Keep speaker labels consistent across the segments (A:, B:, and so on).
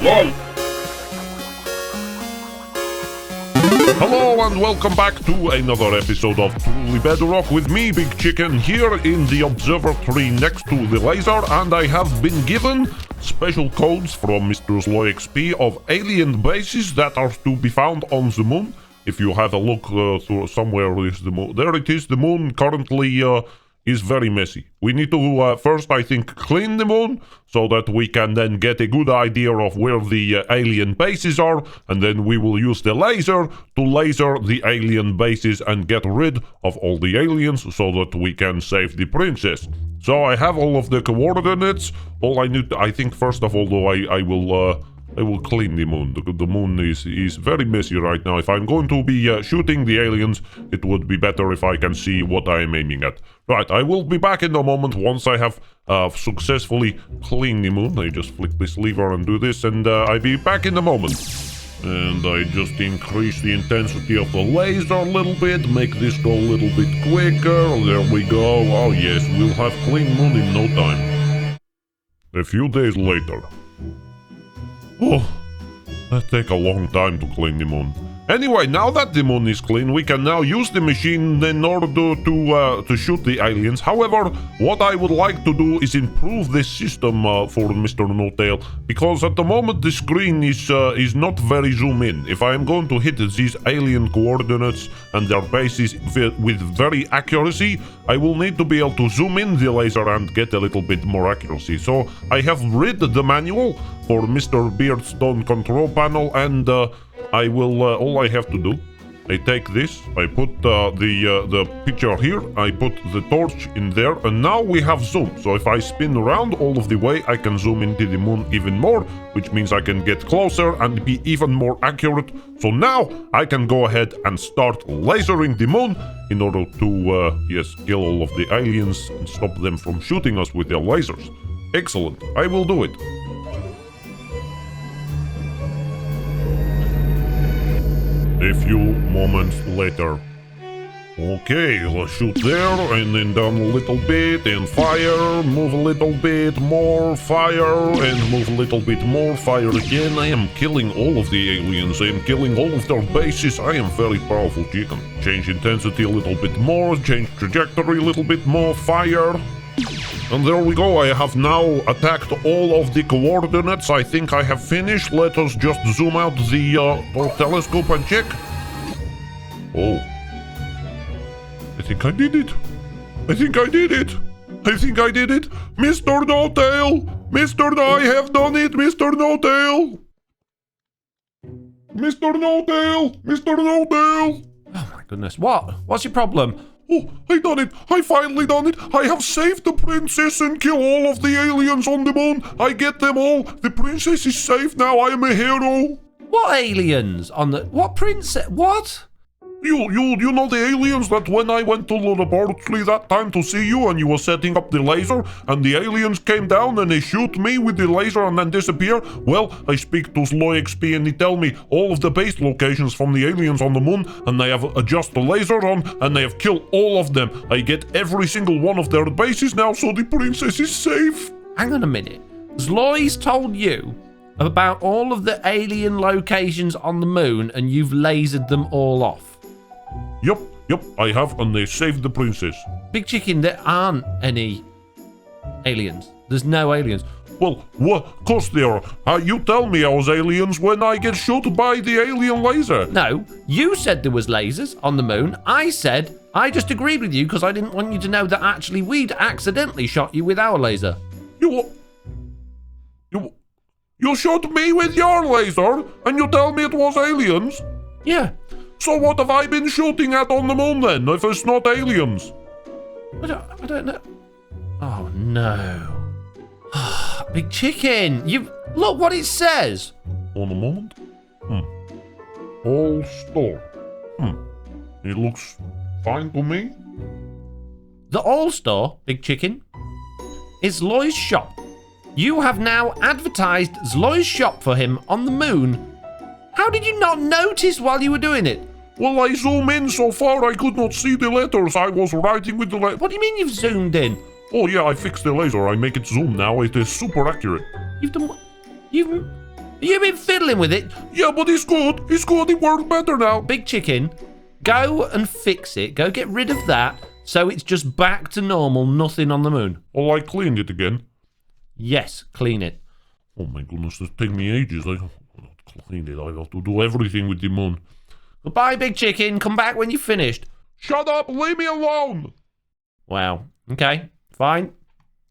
A: Whoa!
B: Hello and welcome back to another episode of Truly Bedrock with me, Big Chicken, here in the observatory next to the laser, and I have been given special codes from Mr. Sloy XP of alien bases that are to be found on the moon. If you have a look through somewhere is the moon. There it is. The moon currently is very messy. We need to first, I think, clean the moon so that we can then get a good idea of where the alien bases are, and then we will use the laser to laser the alien bases and get rid of all the aliens so that we can save the princess. So I have all of the coordinates. All I need, I think, first of all, though, I will clean the moon. The moon is very messy right now. If I'm going to be shooting the aliens, it would be better if I can see what I am aiming at. Right, I will be back in a moment once I have successfully cleaned the moon. I just flick this lever and do this, and I'll be back in a moment. And I just increase the intensity of the laser a little bit, make this go a little bit quicker. There we go. Oh yes, we'll have clean moon in no time. A few days later. Oh, that take a long time to clean the moon. Anyway, now that the moon is clean, we can now use the machine in order to shoot the aliens. However, what I would like to do is improve this system for Mr. No-Tail, because at the moment the screen is not very zoom in. If I am going to hit these alien coordinates and their bases with very accuracy, I will need to be able to zoom in the laser and get a little bit more accuracy. So I have read the manual for Mr. Beardstone control panel, and I will, all I have to do, I take this, I put the picture here, I put the torch in there, and now we have zoom. So if I spin around all of the way, I can zoom into the moon even more, which means I can get closer and be even more accurate. So now I can go ahead and start lasering the moon in order to, yes, kill all of the aliens and stop them from shooting us with their lasers. Excellent, I will do it. A few moments later. Okay, let's shoot there, and then down a little bit, and fire, move a little bit more, fire, and move a little bit more, fire again. I am killing all of the aliens, I am killing all of their bases. I am very powerful chicken. Change intensity a little bit more, change trajectory a little bit more, fire. And there we go, I have now attacked all of the coordinates. I think I have finished. Let us just zoom out the telescope and check. Oh. I think I did it. I think I did it. I think I did it. Mr. No-Tail! I have done it, Mr. No-Tail! Mr. No-Tail! Mr. No-Tail!
C: Oh my goodness, what? What's your problem?
B: Oh, I done it! I finally done it! I have saved the princess and killed all of the aliens on the moon! I get them all! The princess is safe now! I am a hero!
C: What aliens on the... What princess? What?
B: You know the aliens that when I went to the laboratory that time to see you and you were setting up the laser and the aliens came down and they shoot me with the laser and then disappear? Well, I speak to Sloy XP and he tell me all of the base locations from the aliens on the moon, and they have adjust the laser on and they have killed all of them. I get every single one of their bases now, so the princess is safe.
C: Hang on a minute. Sloy's told you about all of the alien locations on the moon and you've lasered them all off?
B: Yep, I have, and they saved the princess.
C: Big Chicken, there aren't any aliens. There's no aliens.
B: Well, of course there are. You tell me I was aliens when I get shot by the alien laser.
C: No, you said there was lasers on the moon. I said I just agreed with you because I didn't want you to know that actually we'd accidentally shot you with our laser.
B: You shot me with your laser, and you tell me it was aliens?
C: Yeah.
B: So what have I been shooting at on the moon then, if it's not aliens?
C: I don't know. Oh no. Big Chicken, look what it says.
B: On a moment. All store. It looks fine to me.
C: The All Store, Big Chicken, is Loy's shop. You have now advertised Loy's shop for him on the moon. How did you not notice while you were doing it?
B: Well, I zoom in so far I could not see the letters. I was writing with the laser.
C: What do you mean you've zoomed in?
B: Oh yeah, I fixed the laser. I make it zoom now. It is super accurate.
C: You've done what? You've You've been fiddling with it.
B: Yeah, but it's good. It's good. It works better now.
C: Big Chicken, go and fix it. Go get rid of that so it's just back to normal, nothing on the moon.
B: Oh, I cleaned it again.
C: Yes, clean it.
B: Oh my goodness, it's taking me ages. I have to clean it. I have to do everything with the moon.
C: Goodbye, Big Chicken. Come back when you've finished.
B: Shut up! Leave me alone!
C: Wow. Okay, fine.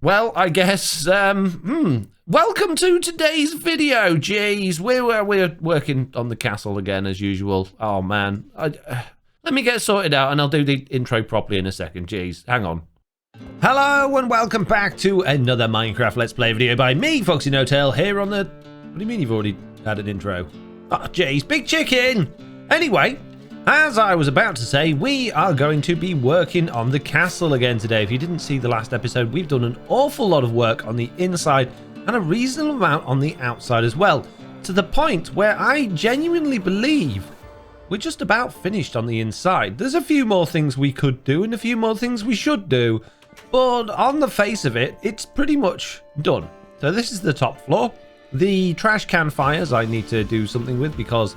C: Well, I guess, welcome to today's video. Jeez, we're working on the castle again as usual. Oh, man. Let me get sorted out and I'll do the intro properly in a second. Jeez, hang on. Hello and welcome back to another Minecraft Let's Play video by me, FoxyNoTail, here on the... What do you mean you've already had an intro? Oh, jeez, Big Chicken! Anyway, as I was about to say, we are going to be working on the castle again today. If you didn't see the last episode, we've done an awful lot of work on the inside and a reasonable amount on the outside as well, to the point where I genuinely believe we're just about finished on the inside. There's a few more things we could do and a few more things we should do, but on the face of it, it's pretty much done. So this is the top floor. The trash can fires I need to do something with because,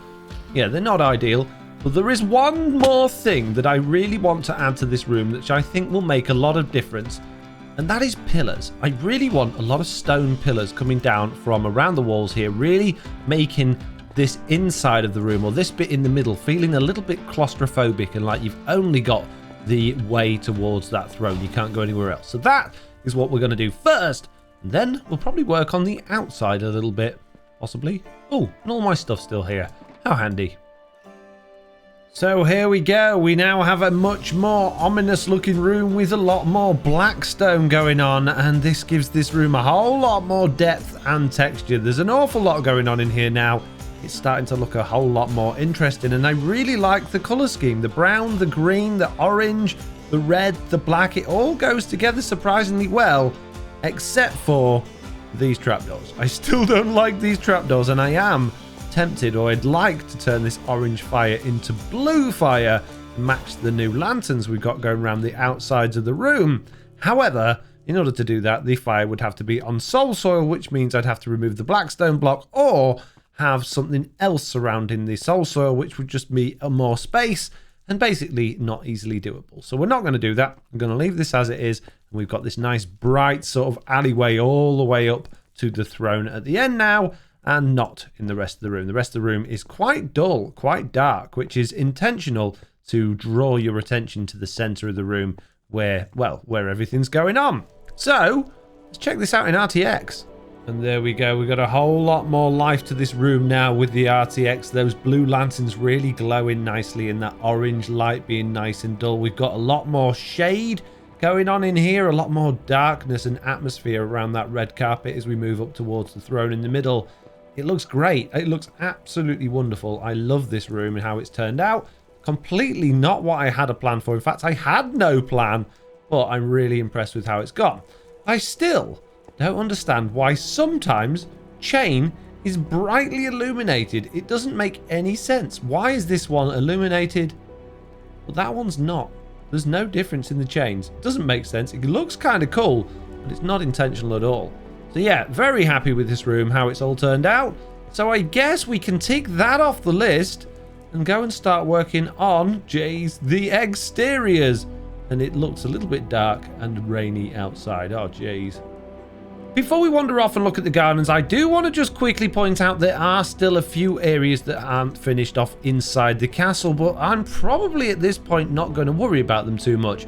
C: yeah, they're not ideal. But there is one more thing that I really want to add to this room, which I think will make a lot of difference, and that is pillars. I really want a lot of stone pillars coming down from around the walls here, really making this inside of the room, or this bit in the middle, feeling a little bit claustrophobic and like you've only got the way towards that throne. You can't go anywhere else. So that is what we're going to do first, and then we'll probably work on the outside a little bit, possibly. Oh, and all my stuff's still here. How handy. So here we go. We now have a much more ominous looking room with a lot more black stone going on, and this gives this room a whole lot more depth and texture. There's an awful lot going on in here now. It's starting to look a whole lot more interesting, and I really like the color scheme. The brown, the green, the orange, the red, the black, it all goes together surprisingly well, except for these trapdoors. I still don't like these trapdoors, and I am tempted, or I'd like to turn this orange fire into blue fire to match the new lanterns we've got going around the outsides of the room. However, in order to do that, the fire would have to be on soul soil, which means I'd have to remove the black stone block or have something else surrounding the soul soil, which would just be a more space and basically not easily doable. So we're not going to do that. I'm going to leave this as it is, and we've got this nice bright sort of alleyway all the way up to the throne at the end now, and not in the rest of the room. The rest of the room is quite dull, quite dark, which is intentional to draw your attention to the center of the room where, well, where everything's going on. So let's check this out in RTX. And there we go. We've got a whole lot more life to this room now with the RTX. Those blue lanterns really glowing nicely and that orange light being nice and dull. We've got a lot more shade going on in here, a lot more darkness and atmosphere around that red carpet as we move up towards the throne in the middle. It looks great. It looks absolutely wonderful. I love this room and how it's turned out. Completely not what I had a plan for. In fact, I had no plan, but I'm really impressed with how it's gone. I still don't understand why sometimes chain is brightly illuminated. It doesn't make any sense. Why is this one illuminated, but that one's not? There's no difference in the chains. It doesn't make sense. It looks kind of cool, but it's not intentional at all. So yeah, very happy with this room, how it's all turned out. So I guess we can tick that off the list and go and start working on, jeez, the exteriors. And it looks a little bit dark and rainy outside. Oh, jeez. Before we wander off and look at the gardens, I do want to just quickly point out there are still a few areas that aren't finished off inside the castle, but I'm probably at this point not going to worry about them too much.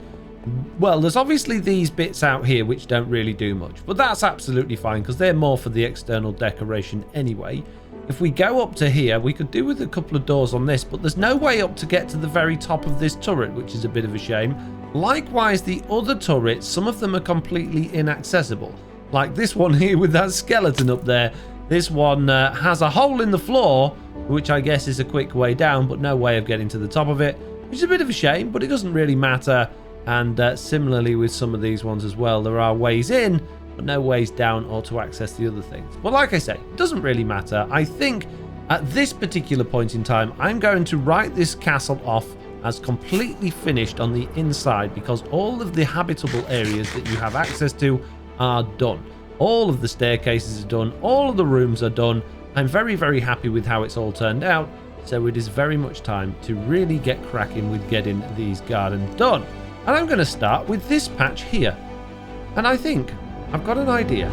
C: Well, there's obviously these bits out here which don't really do much, but that's absolutely fine because they're more for the external decoration anyway. If we go up to here, we could do with a couple of doors on this, but there's no way up to get to the very top of this turret, which is a bit of a shame. Likewise, the other turrets, some of them are completely inaccessible. Like this one here with that skeleton up there. This one has a hole in the floor, which I guess is a quick way down, but no way of getting to the top of it, which is a bit of a shame, but it doesn't really matter. And similarly with some of these ones as well, there are ways in, but no ways down or to access the other things. But like I say, it doesn't really matter. I think at this particular point in time, I'm going to write this castle off as completely finished on the inside because all of the habitable areas that you have access to are done. All of the staircases are done, all of the rooms are done, I'm very, very happy with how it's all turned out. So it is very much time to really get cracking with getting these gardens done. And I'm going to start with this patch here. And I think I've got an idea.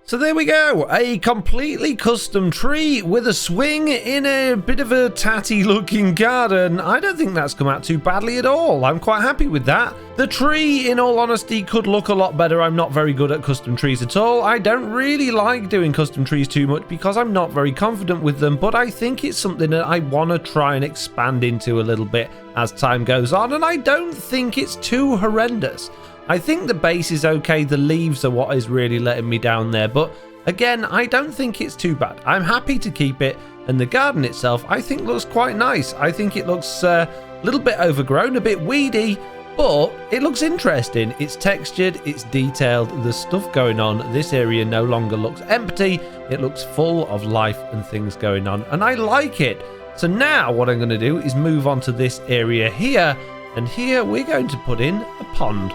C: So there we go, a completely custom tree with a swing in a bit of a tatty looking garden. I don't think that's come out too badly at all. I'm quite happy with that. The tree, in all honesty, could look a lot better. I'm not very good at custom trees at all. I don't really like doing custom trees too much because I'm not very confident with them, but I think it's something that I want to try and expand into a little bit as time goes on, and I don't think it's too horrendous. I think the base is okay, the leaves are what is really letting me down there, but again, I don't think it's too bad. I'm happy to keep it, and the garden itself I think looks quite nice. I think it looks a little bit overgrown, a bit weedy, but it looks interesting. It's textured, it's detailed, there's stuff going on. This area no longer looks empty, it looks full of life and things going on, and I like it. So now what I'm going to do is move on to this area here, and here we're going to put in a pond.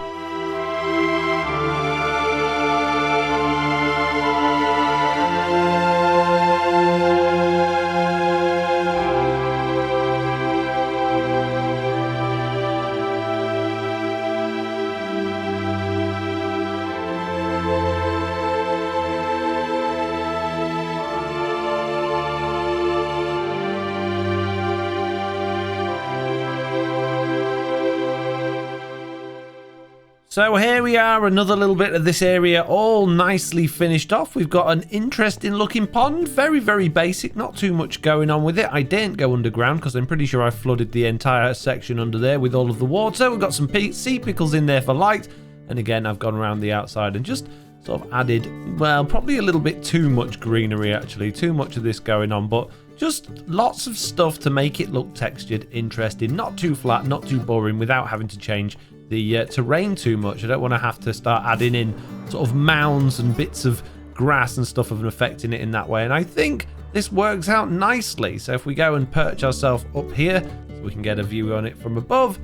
C: So here we are, another little bit of this area all nicely finished off. We've got an interesting looking pond, very, very basic, not too much going on with it. I didn't go underground because I'm pretty sure I flooded the entire section under there with all of the water. We've got some sea pickles in there for light. And again, I've gone around the outside and just sort of added, well, probably a little bit too much greenery actually, too much of this going on, but just lots of stuff to make it look textured, interesting, not too flat, not too boring, without having to change the terrain too much. I don't want to have to start adding in sort of mounds and bits of grass and stuff and affecting it in that way. And I think this works out nicely. So if we go and perch ourselves up here so we can get a view on it from above,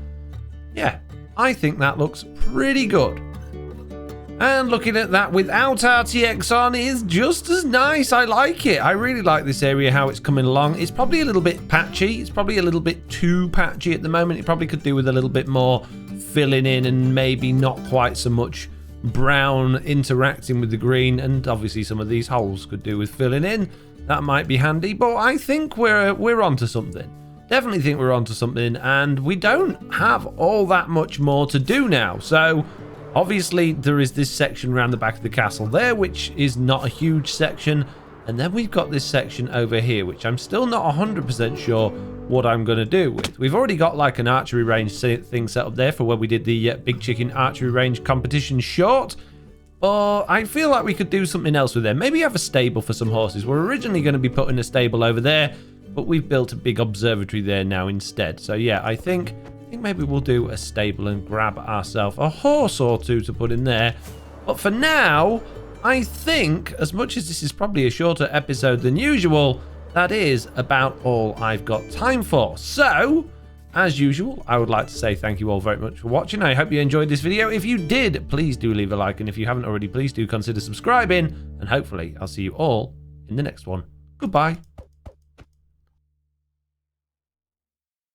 C: yeah, I think that looks pretty good. And looking at that without RTX on is just as nice. I like it. I really like this area, how it's coming along. It's probably a little bit patchy. It's probably a little bit too patchy at the moment. It probably could do with a little bit more filling in and maybe not quite so much brown interacting with the green. And obviously some of these holes could do with filling in. That might be handy, but I think we're onto something. Definitely think we're onto something, and we don't have all that much more to do now. So obviously there is this section around the back of the castle there, which is not a huge section. And then we've got this section over here, which I'm still not 100% sure what I'm going to do with. We've already got like an archery range thing set up there for when we did the Big Chicken archery range competition short. But I feel like we could do something else with them. Maybe have a stable for some horses. We're originally going to be putting a stable over there, but we've built a big observatory there now instead. So yeah, I think maybe we'll do a stable and grab ourselves a horse or two to put in there. But for now, I think, as much as this is probably a shorter episode than usual, that is about all I've got time for. So, as usual, I would like to say thank you all very much for watching. I hope you enjoyed this video. If you did, please do leave a like. And if you haven't already, please do consider subscribing. And hopefully, I'll see you all in the next one. Goodbye.